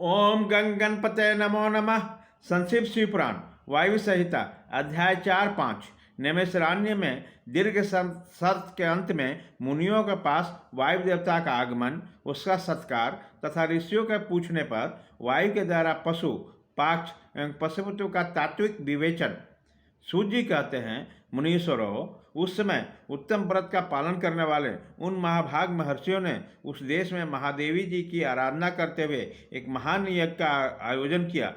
ओम गंग गणपते नमो नमः। संक्षिप्त शिवपुराण वायु संहिता अध्याय 4-5। नैमिषारण्य में दीर्घ सत्र के अंत में मुनियों के पास वायु देवता का आगमन, उसका सत्कार तथा ऋषियों के पूछने पर वायु के द्वारा पशु पाक्ष एवं पशुपतियों का तात्विक विवेचन। सूत जी कहते हैं, मुनीश्वरों, उस समय उत्तम व्रत का पालन करने वाले उन महाभाग महर्षियों ने उस देश में महादेवी जी की आराधना करते हुए एक महान यज्ञ का आयोजन किया।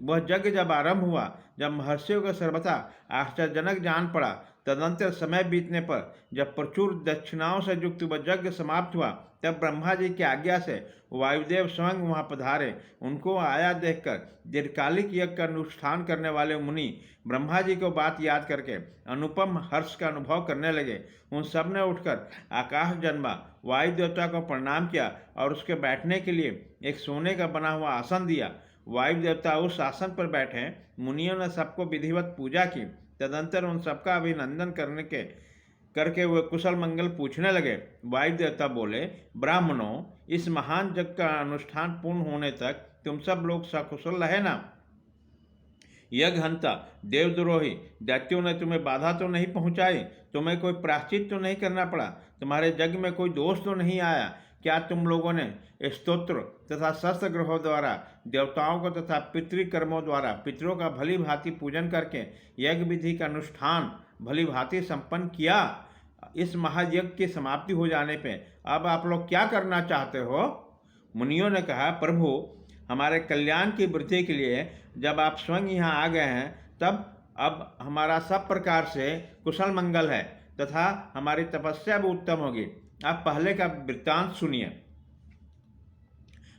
वह यज्ञ जब आरंभ हुआ, जब महर्षियों को सर्वथा आश्चर्यजनक जान पड़ा, तदंतर समय बीतने पर जब प्रचुर दक्षिणाओं से युक्त वह यज्ञ समाप्त हुआ, तब ब्रह्मा जी की आज्ञा से वायुदेव स्वयं वहां पधारे। उनको आया देखकर दीर्घकालिक यज्ञ का अनुष्ठान करने वाले मुनि ब्रह्मा जी को बात याद करके अनुपम हर्ष का अनुभव करने लगे। उन सब ने उठकर आकाश जन्मा वायु देवता को प्रणाम किया और उसके बैठने के लिए एक सोने का बना हुआ आसन दिया। वायु देवता उस आसन पर बैठे। मुनियों ने सबको विधिवत पूजा की। तदंतर उन सबका अभिनंदन करके वे कुशल मंगल पूछने लगे। वायु देवता बोले, ब्राह्मणों, इस महान यज्ञ का अनुष्ठान पूर्ण होने तक तुम सब लोग सकुशल रहे ना? यज्ञहंता देवद्रोही दैत्यों ने तुम्हें बाधा तो नहीं पहुंचाई? तुम्हें कोई प्रायश्चित तो नहीं करना पड़ा? तुम्हारे यज्ञ में कोई दोष तो नहीं आया? क्या तुम लोगों ने स्तोत्र तथा शस्त्र ग्रहों द्वारा देवताओं को तथा पितृकर्मों द्वारा पितरों का भली भांति पूजन करके यज्ञ विधि का अनुष्ठान भली भांति संपन्न किया? इस महायज्ञ की समाप्ति हो जाने पे अब आप लोग क्या करना चाहते हो? मुनियों ने कहा, प्रभु, हमारे कल्याण की वृद्धि के लिए जब आप स्वयं यहाँ आ गए हैं, तब अब हमारा सब प्रकार से कुशल मंगल है तथा हमारी तपस्या भी उत्तम होगी। आप पहले का वृत्तांत सुनिए।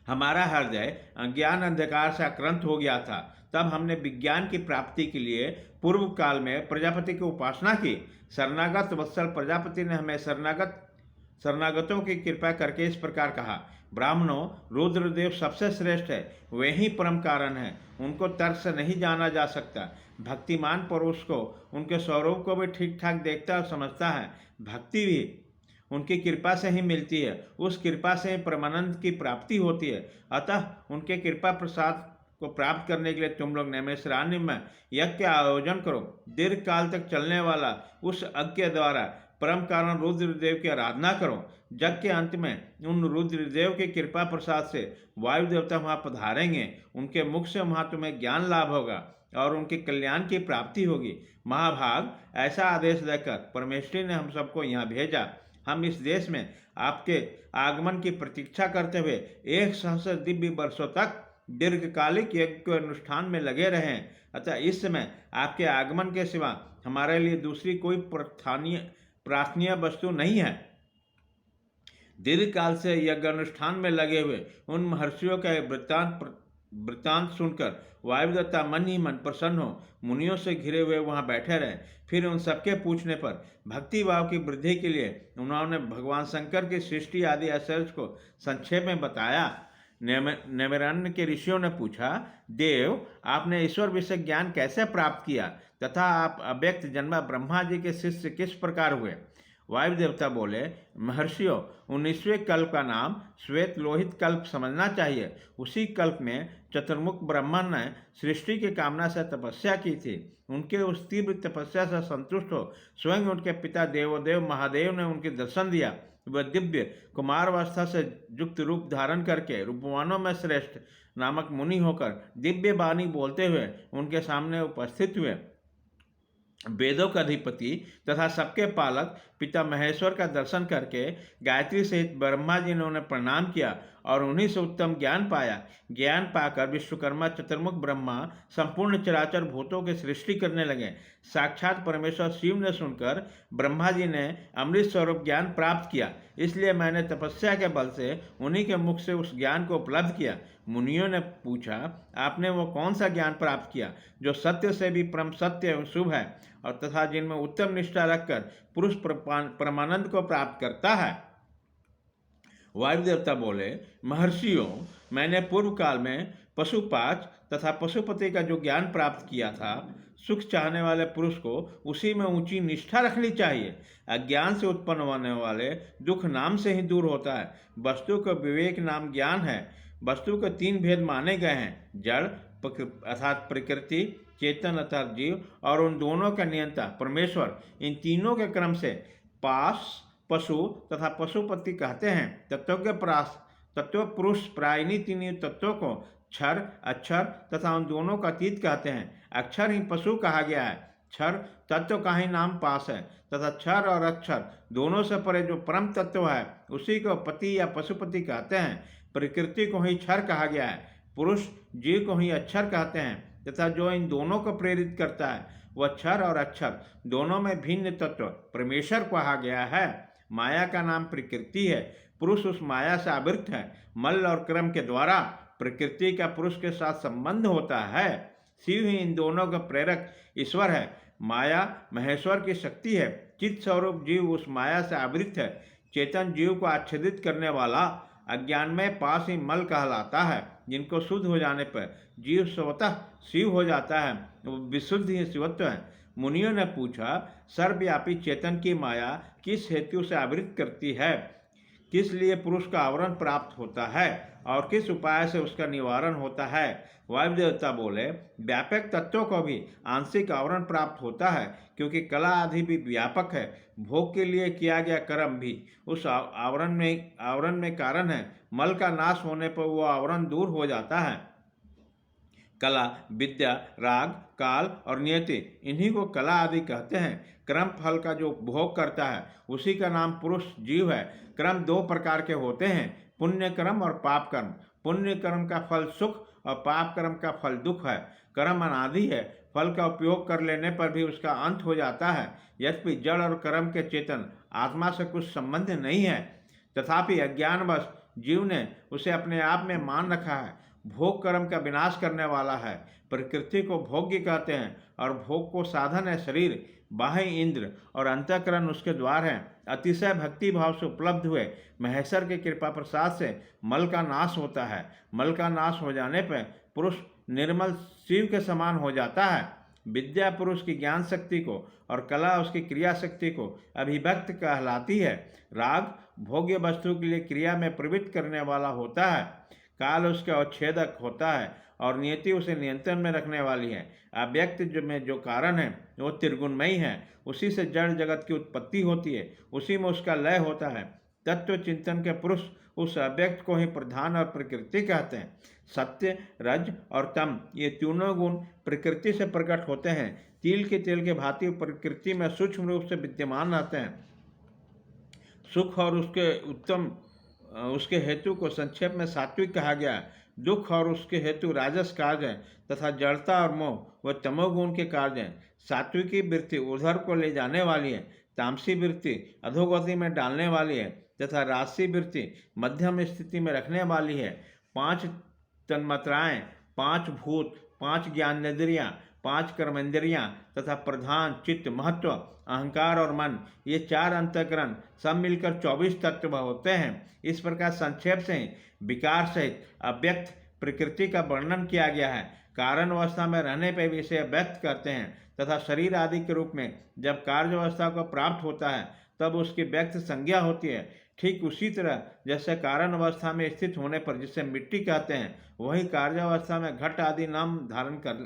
हमारा हृदय अज्ञान अंधकार से आक्रांत हो गया था। तब हमने विज्ञान की प्राप्ति के लिए पूर्व काल में प्रजापति की उपासना की। शरणागत वत्सल प्रजापति ने हमें शरणागतों की कृपा करके इस प्रकार कहा, ब्राह्मणों, रुद्रदेव सबसे श्रेष्ठ है, वे ही परम कारण है। उनको तर्क से नहीं जाना जा सकता। भक्तिमान पुरुष को उनके स्वरूप को भी ठीक ठाक देखता और समझता है। भक्ति भी उनकी कृपा से ही मिलती है। उस कृपा से ही परमानंद की प्राप्ति होती है। अतः उनके कृपा प्रसाद को प्राप्त करने के लिए तुम लोग नैमिषारण्य में यज्ञ का आयोजन करो। दीर्घ काल तक चलने वाला उस यज्ञ द्वारा परम कारण रुद्रदेव की आराधना करो। यज्ञ के अंत में उन रुद्रदेव के कृपा प्रसाद से वायु देवता वहाँ पधारेंगे। उनके मुख से वहाँ तुम्हें ज्ञान लाभ होगा और उनके कल्याण की प्राप्ति होगी। महाभाग, ऐसा आदेश देकर परमेश्वरी ने हम सबको यहाँ भेजा। हम इस देश में आपके आगमन की प्रतीक्षा करते हुए 1 सहस्र दिव्य वर्षों तक दीर्घकालिक यज्ञ के अनुष्ठान में लगे रहे हैं। अतः इस समय आपके आगमन के सिवा हमारे लिए दूसरी कोई प्रार्थनीय वस्तु नहीं है। दीर्घ काल से यज्ञ अनुष्ठान में लगे हुए उन महर्षियों का वृत्तांत सुनकर वायुदेवता मन ही मन प्रसन्न हो मुनियों से घिरे हुए वहां बैठे रहे। फिर उन सबके पूछने पर भक्ति भाव की वृद्धि के लिए उन्होंने भगवान शंकर की सृष्टि आदि आश्चर्य को संक्षेप में बताया। नैमिषारण्य के ऋषियों ने पूछा, देव, आपने ईश्वर विषय ज्ञान कैसे प्राप्त किया तथा आप अव्यक्त जन्मा ब्रह्मा जी के शिष्य किस प्रकार हुए? वायु देवता बोले, महर्षियों, 19वें कल्प का नाम श्वेत लोहित कल्प समझना चाहिए। उसी कल्प में चतुर्मुख ब्रह्मा ने सृष्टि की कामना से तपस्या की थी। उनके उस तीव्र तपस्या से संतुष्ट हो स्वयं उनके पिता देवोदेव महादेव ने उनके दर्शन दिया। वह दिव्य कुमारावस्था से युक्त रूप धारण करके रूपवानों में श्रेष्ठ नामक मुनि होकर दिव्य वाणी बोलते हुए उनके सामने उपस्थित हुए। वेदों का अधिपति तथा सबके पालक पिता महेश्वर का दर्शन करके गायत्री सहित ब्रह्मा जी ने उन्हें प्रणाम किया और उन्हीं से उत्तम ज्ञान पाया। ज्ञान पाकर विश्वकर्मा चतुर्मुख ब्रह्मा संपूर्ण चराचर भूतों की सृष्टि करने लगे। साक्षात परमेश्वर शिव ने सुनकर ब्रह्मा जी ने अमृत स्वरूप ज्ञान प्राप्त किया। इसलिए मैंने तपस्या के बल से उन्हीं के मुख से उस ज्ञान को उपलब्ध किया। मुनियों ने पूछा, आपने वो कौन सा ज्ञान प्राप्त किया जो सत्य से भी परम सत्य एवं शुभ है और तथा जिनमें उत्तम निष्ठा रखकर पुरुष परमानंद को प्राप्त करता है? वायु देवता बोले, महर्षियों, मैंने पूर्व काल में पशुपाच तथा पशुपति का जो ज्ञान प्राप्त किया था, सुख चाहने वाले पुरुष को उसी में ऊंची निष्ठा रखनी चाहिए। अज्ञान से उत्पन्न होने वाले दुख नाम से ही दूर होता है। वस्तु का विवेक नाम ज्ञान है। वस्तु के तीन भेद माने गए हैं, जड़ अर्थात प्रकृति, चेतन अर्थात जीव, और उन दोनों का नियंता परमेश्वर। इन तीनों के क्रम से पास, पशु तथा पशुपति कहते हैं। तत्व पुरुष प्रायनी तीनों तत्वों को क्षर, अक्षर तथा उन दोनों का अतीत कहते हैं। अक्षर ही पशु कहा गया है। क्षर तत्व का ही नाम पास है तथा क्षर और अक्षर दोनों से परे जो परम तत्व है उसी को पति या पशुपति कहते हैं। प्रकृति को ही क्षर कहा गया है, पुरुष जीव को ही अक्षर कहते हैं तथा जो इन दोनों को प्रेरित करता है वह क्षर और अक्षर दोनों में भिन्न तत्व परमेश्वर कहा गया है। माया का नाम प्रकृति है। पुरुष उस माया से आवृत है। मल और क्रम के द्वारा प्रकृति का पुरुष के साथ संबंध होता है। शिव ही इन दोनों का प्रेरक ईश्वर है। माया महेश्वर की शक्ति है। चित्त स्वरूप जीव उस माया से आवृत है। चेतन जीव को आच्छादित करने वाला अज्ञान में पास ही मल कहलाता है। जिनको शुद्ध हो जाने पर जीव स्वतः शिव हो जाता है, वो विशुद्ध ही शिवत्व है। मुनियों ने पूछा, सर्वव्यापी चेतन की माया किस हेतु से आवृत करती है? किस लिए पुरुष का आवरण प्राप्त होता है और किस उपाय से उसका निवारण होता है? वायु देवता बोले, व्यापक तत्वों को भी आंशिक आवरण प्राप्त होता है, क्योंकि कला आदि भी व्यापक है। भोग के लिए किया गया कर्म भी उस आवरण में कारण है। मल का नाश होने पर वो आवरण दूर हो जाता है। कला, विद्या, राग, काल और नियति, इन्हीं को कला आदि कहते हैं। क्रम फल का जो भोग करता है उसी का नाम पुरुष जीव है। क्रम दो प्रकार के होते हैं, पुण्य कर्म और पाप कर्म। पुण्य कर्म का फल सुख और पाप कर्म का फल दुख है। कर्म अनादि है, फल का उपयोग कर लेने पर भी उसका अंत हो जाता है। यद्यपि जड़ और कर्म के चेतन आत्मा से कुछ संबंध नहीं है, तथापि अज्ञानवश जीव ने उसे अपने आप में मान रखा है। भोग कर्म का विनाश करने वाला है। प्रकृति को भोग्य कहते हैं और भोग को साधन है शरीर, बाह्य इंद्र और अंतःकरण उसके द्वार हैं। अतिशय भक्ति भाव से उपलब्ध हुए महेश्वर के कृपा प्रसाद से मल का नाश होता है। मल का नाश हो जाने पर पुरुष निर्मल शिव के समान हो जाता है। विद्या पुरुष की ज्ञान शक्ति को और कला उसकी क्रिया शक्ति को अभिव्यक्त कहलाती है। राग भोग्य वस्तु के लिए क्रिया में प्रवृत्त करने वाला होता है। काल उसके अवच्छेदक होता है और नियति उसे नियंत्रण में रखने वाली है। अव्यक्त में जो कारण है वो त्रिगुणमयी है। उसी से जड़ जगत की उत्पत्ति होती है, उसी में उसका लय होता है। तत्व चिंतन के पुरुष उस अव्यक्त को ही प्रधान और प्रकृति कहते हैं। सत्य, रज और तम ये तीनों गुण प्रकृति से प्रकट होते हैं। तिल के तेल के भांति प्रकृति में सूक्ष्म रूप से विद्यमान रहते हैं। सुख और उसके हेतु को संक्षेप में सात्विक कहा गया है। दुख और उसके हेतु राजस कार्य है तथा जड़ता और मोह व तमोगुण के कार्य हैं। सात्विकी वृत्ति ऊर्ध्व को ले जाने वाली है, तामसी वृत्ति अधोगति में डालने वाली है तथा राजसी वृत्ति मध्यम स्थिति में रखने वाली है। 5 तन्मात्राएं, 5 भूत, 5 ज्ञानेंद्रियां, 5 कर्मेंद्रियां तथा प्रधान चित्त, महत्व, अहंकार और मन, ये 4 अंतःकरण सब मिलकर 24 तत्व होते हैं। इस प्रकार संक्षेप से विकार सहित अव्यक्त प्रकृति का वर्णन किया गया है। कारण अवस्था में रहने पर भी इसे व्यक्त करते हैं तथा शरीर आदि के रूप में जब कार्य अवस्था को प्राप्त होता है तब उसकी व्यक्त संज्ञा होती है। ठीक उसी तरह जैसे कारण अवस्था में स्थित होने पर जिसे मिट्टी कहते हैं, वही कार्यावस्था में घट आदि नाम धारण कर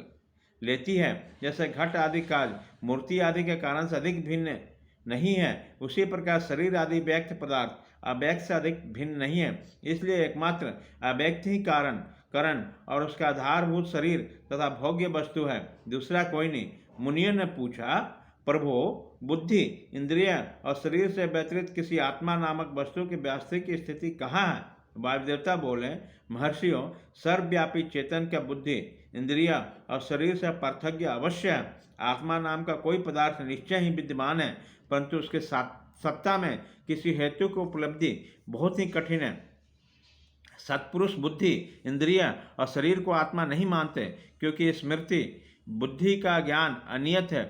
लेती है। जैसे घट आदि कार्य मूर्ति आदि के कारण से अधिक भिन्न नहीं है, उसी प्रकार शरीर आदि व्यक्त पदार्थ अव्यक्त से अधिक भिन्न नहीं है। इसलिए एकमात्र अव्यक्त ही करण और उसका आधारभूत शरीर तथा भोग्य वस्तु है, दूसरा कोई नहीं। मुनियों ने पूछा, प्रभो, बुद्धि, इंद्रिय और शरीर से व्यतिरिक्त किसी आत्मा नामक वस्तु की वास्तविक स्थिति कहाँ है? वायुदेवता बोले, महर्षियों, सर्वव्यापी चेतन का बुद्धि, इंद्रिय और शरीर से पार्थक्य अवश्य है। आत्मा नाम का कोई पदार्थ निश्चय ही विद्यमान है, परंतु उसके सत्ता में किसी हेतु की उपलब्धि बहुत ही कठिन है। सत्पुरुष बुद्धि, इंद्रिय और शरीर को आत्मा नहीं मानते, क्योंकि स्मृति बुद्धि का ज्ञान अनियत है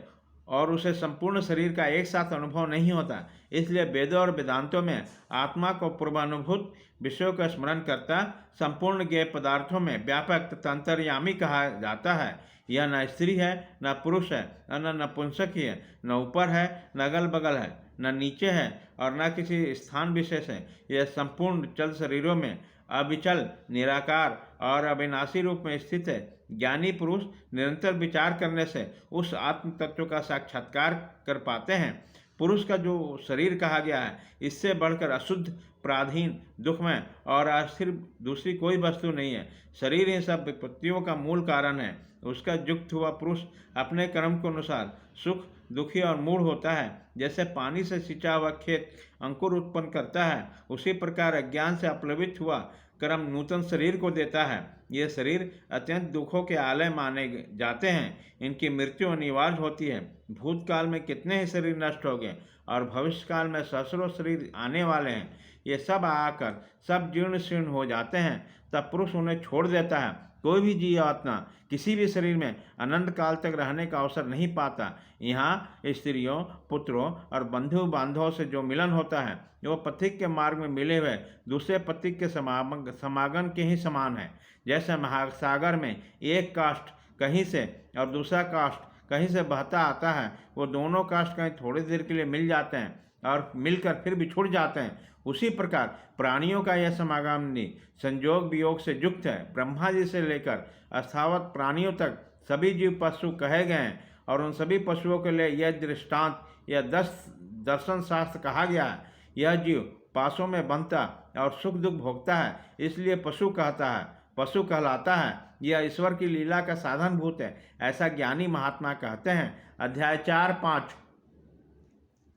और उसे संपूर्ण शरीर का एक साथ अनुभव नहीं होता। इसलिए वेदों और वेदांतों में आत्मा को पूर्वानुभूत विषयों का स्मरण करता संपूर्ण ज्ञेय पदार्थों में व्यापक तथा अंतर्यामी कहा जाता है। यह न स्त्री है, न पुरुष है, न नपुंसक ही है, न ऊपर है, न अगल बगल है, न नीचे है और न किसी स्थान विशेष है। यह संपूर्ण चल शरीरों में अविचल, निराकार और अविनाशी रूप में स्थित है। ज्ञानी पुरुष निरंतर विचार करने से उस आत्म तत्व का साक्षात्कार कर पाते हैं। पुरुष का जो शरीर कहा गया है, इससे बढ़कर अशुद्ध, पराधीन, दुखमय और अस्थिर दूसरी कोई वस्तु नहीं है। शरीर ही सब विपत्तियों का मूल कारण है। उसका युक्त हुआ पुरुष अपने कर्म के अनुसार सुख, दुखी और मूढ़ होता है। जैसे पानी से सिंचा हुआ खेत अंकुर उत्पन्न करता है, उसी प्रकार अज्ञान से अपलवित हुआ कर्म नूतन शरीर को देता है। ये शरीर अत्यंत दुखों के आलय माने जाते हैं। इनकी मृत्यु अनिवार्य होती है। भूतकाल में कितने ही शरीर नष्ट हो गए और भविष्य काल में सहस्रों शरीर आने वाले हैं। ये सब आकर सब जीर्ण शीर्ण हो जाते हैं, तब पुरुष उन्हें छोड़ देता है। कोई भी जीवात्मा किसी भी शरीर में अनंत काल तक रहने का अवसर नहीं पाता। यहाँ स्त्रियों, पुत्रों और बंधु बांधवों से जो मिलन होता है, वो पथिक के मार्ग में मिले हुए दूसरे पथिक के समागम के ही समान है। जैसे महासागर में एक काष्ठ कहीं से और दूसरा काष्ठ कहीं से बहता आता है, वो दोनों काष्ठ कहीं थोड़ी देर के लिए मिल जाते हैं और मिलकर फिर बिछुड़ जाते हैं। उसी प्रकार प्राणियों का यह समागम संयोग वियोग से युक्त है। ब्रह्मा जी से लेकर अस्थावत प्राणियों तक सभी जीव पशु कहे गए हैं और उन सभी पशुओं के लिए यह दृष्टांत या दर्शन शास्त्र कहा गया है। यह जीव पासों में बंधता और सुख दुख भोगता है, इसलिए पशु कहलाता है। यह ईश्वर की लीला का साधनभूत है, ऐसा ज्ञानी महात्मा कहते हैं। अध्याय 4-5